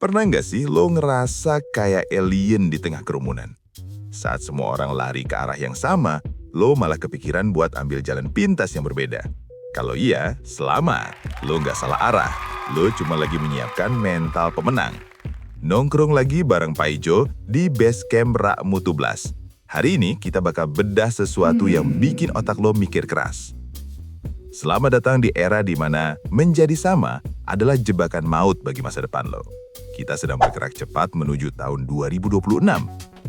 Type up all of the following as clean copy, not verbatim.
Pernah nggak sih lo ngerasa kayak alien di tengah kerumunan? Saat semua orang lari ke arah yang sama, lo malah kepikiran buat ambil jalan pintas yang berbeda. Kalau iya, selamat. Lo nggak salah arah. Lo cuma lagi menyiapkan mental pemenang. Nongkrong lagi bareng Pak Ijo di base camp Rak Mutu Blas. Hari ini kita bakal bedah sesuatu yang bikin otak lo mikir keras. Selamat datang di era di mana menjadi sama adalah jebakan maut bagi masa depan lo. Kita sedang bergerak cepat menuju tahun 2026.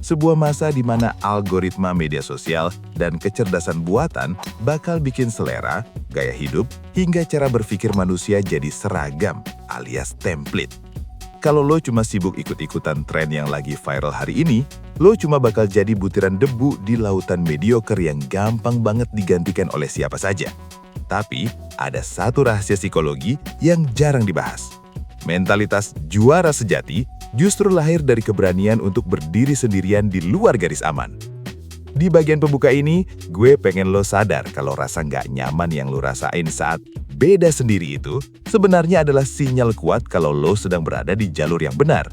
Sebuah masa di mana algoritma media sosial dan kecerdasan buatan bakal bikin selera, gaya hidup, hingga cara berpikir manusia jadi seragam alias template. Kalau lo cuma sibuk ikut-ikutan tren yang lagi viral hari ini, lo cuma bakal jadi butiran debu di lautan mediocre yang gampang banget digantikan oleh siapa saja. Tapi, ada satu rahasia psikologi yang jarang dibahas. Mentalitas juara sejati justru lahir dari keberanian untuk berdiri sendirian di luar garis aman. Di bagian pembuka ini, gue pengen lo sadar kalau rasa nggak nyaman yang lo rasain saat beda sendiri itu sebenarnya adalah sinyal kuat kalau lo sedang berada di jalur yang benar.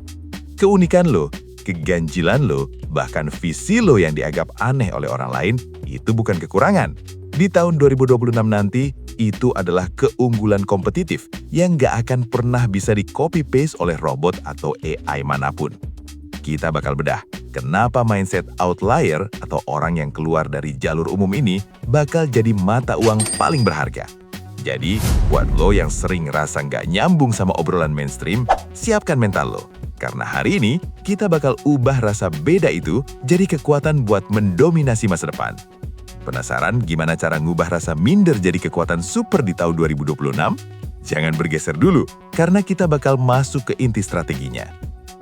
Keunikan lo, keganjilan lo, bahkan visi lo yang dianggap aneh oleh orang lain, itu bukan kekurangan. Di tahun 2026 nanti, itu adalah keunggulan kompetitif yang nggak akan pernah bisa di-copy-paste oleh robot atau AI manapun. Kita bakal bedah kenapa mindset outlier atau orang yang keluar dari jalur umum ini bakal jadi mata uang paling berharga. Jadi, buat lo yang sering ngerasa nggak nyambung sama obrolan mainstream, siapkan mental lo. Karena hari ini, kita bakal ubah rasa beda itu jadi kekuatan buat mendominasi masa depan. Penasaran gimana cara ngubah rasa minder jadi kekuatan super di tahun 2026? Jangan bergeser dulu, karena kita bakal masuk ke inti strateginya.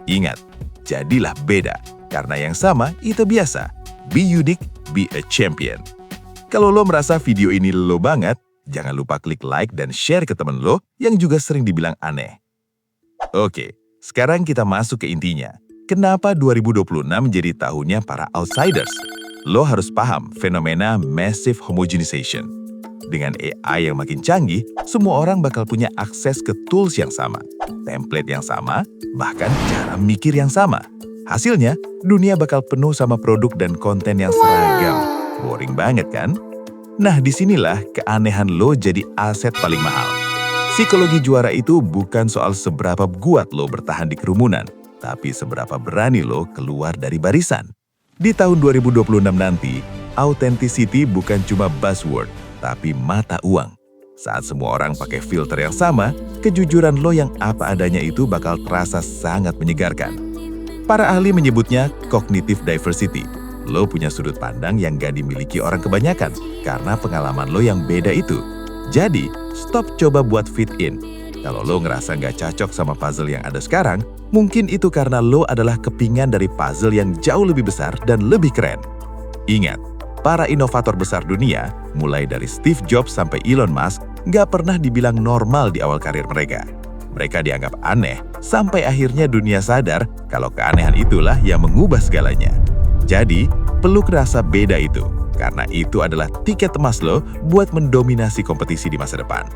Ingat, jadilah beda, karena yang sama itu biasa. Be unique, be a champion. Kalau lo merasa video ini lo banget, jangan lupa klik like dan share ke temen lo yang juga sering dibilang aneh. Oke, sekarang kita masuk ke intinya. Kenapa 2026 jadi tahunnya para outsiders? Lo harus paham fenomena massive homogenization. Dengan AI yang makin canggih, semua orang bakal punya akses ke tools yang sama, template yang sama, bahkan cara mikir yang sama. Hasilnya, dunia bakal penuh sama produk dan konten yang seragam. Boring banget kan? Nah, disinilah keanehan lo jadi aset paling mahal. Psikologi juara itu bukan soal seberapa kuat lo bertahan di kerumunan, tapi seberapa berani lo keluar dari barisan. Di tahun 2026 nanti, authenticity bukan cuma buzzword, tapi mata uang. Saat semua orang pakai filter yang sama, kejujuran lo yang apa adanya itu bakal terasa sangat menyegarkan. Para ahli menyebutnya cognitive diversity. Lo punya sudut pandang yang gak dimiliki orang kebanyakan, karena pengalaman lo yang beda itu. Jadi, stop coba buat fit in. Kalau lo ngerasa nggak cocok sama puzzle yang ada sekarang, mungkin itu karena lo adalah kepingan dari puzzle yang jauh lebih besar dan lebih keren. Ingat, para inovator besar dunia, mulai dari Steve Jobs sampai Elon Musk, nggak pernah dibilang normal di awal karir mereka. Mereka dianggap aneh, sampai akhirnya dunia sadar kalau keanehan itulah yang mengubah segalanya. Jadi, peluk rasa beda itu, karena itu adalah tiket emas lo buat mendominasi kompetisi di masa depan.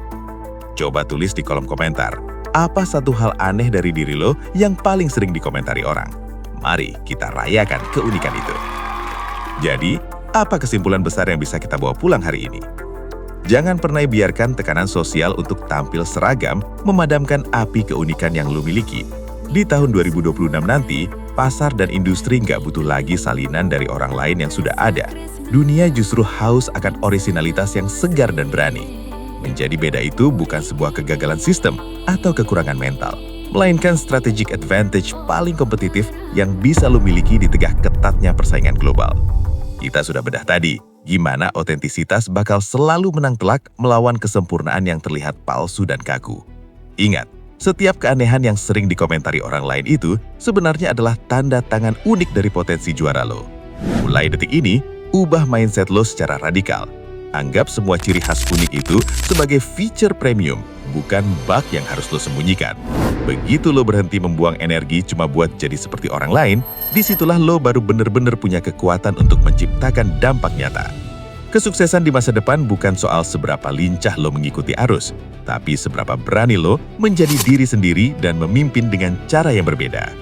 Coba tulis di kolom komentar, apa satu hal aneh dari diri lo yang paling sering dikomentari orang? Mari kita rayakan keunikan itu. Jadi, apa kesimpulan besar yang bisa kita bawa pulang hari ini? Jangan pernah biarkan tekanan sosial untuk tampil seragam memadamkan api keunikan yang lo miliki. Di tahun 2026 nanti, pasar dan industri nggak butuh lagi salinan dari orang lain yang sudah ada. Dunia justru haus akan orisinalitas yang segar dan berani. Menjadi beda itu bukan sebuah kegagalan sistem atau kekurangan mental, melainkan strategic advantage paling kompetitif yang bisa lo miliki di tengah ketatnya persaingan global. Kita sudah bedah tadi, gimana otentisitas bakal selalu menang telak melawan kesempurnaan yang terlihat palsu dan kaku. Ingat, setiap keanehan yang sering dikomentari orang lain itu sebenarnya adalah tanda tangan unik dari potensi juara lo. Mulai detik ini, ubah mindset lo secara radikal. Anggap semua ciri khas unik itu sebagai feature premium, bukan bug yang harus lo sembunyikan. Begitu lo berhenti membuang energi cuma buat jadi seperti orang lain, disitulah lo baru bener-bener punya kekuatan untuk menciptakan dampak nyata. Kesuksesan di masa depan bukan soal seberapa lincah lo mengikuti arus, tapi seberapa berani lo menjadi diri sendiri dan memimpin dengan cara yang berbeda.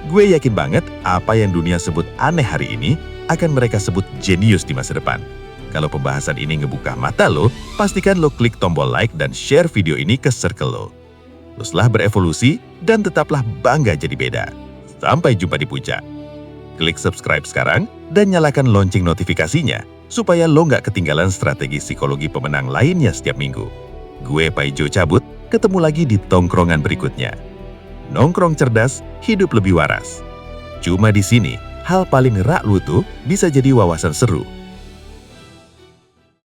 Gue yakin banget apa yang dunia sebut aneh hari ini akan mereka sebut jenius di masa depan. Kalau pembahasan ini ngebuka mata lo, pastikan lo klik tombol like dan share video ini ke circle lo. Teruslah berevolusi dan tetaplah bangga jadi beda. Sampai jumpa di puncak. Klik subscribe sekarang dan nyalakan lonceng notifikasinya supaya lo nggak ketinggalan strategi psikologi pemenang lainnya setiap minggu. Gue Paijo cabut, ketemu lagi di tongkrongan berikutnya. Nongkrong cerdas, hidup lebih waras. Cuma di sini, hal paling rak lutu bisa jadi wawasan seru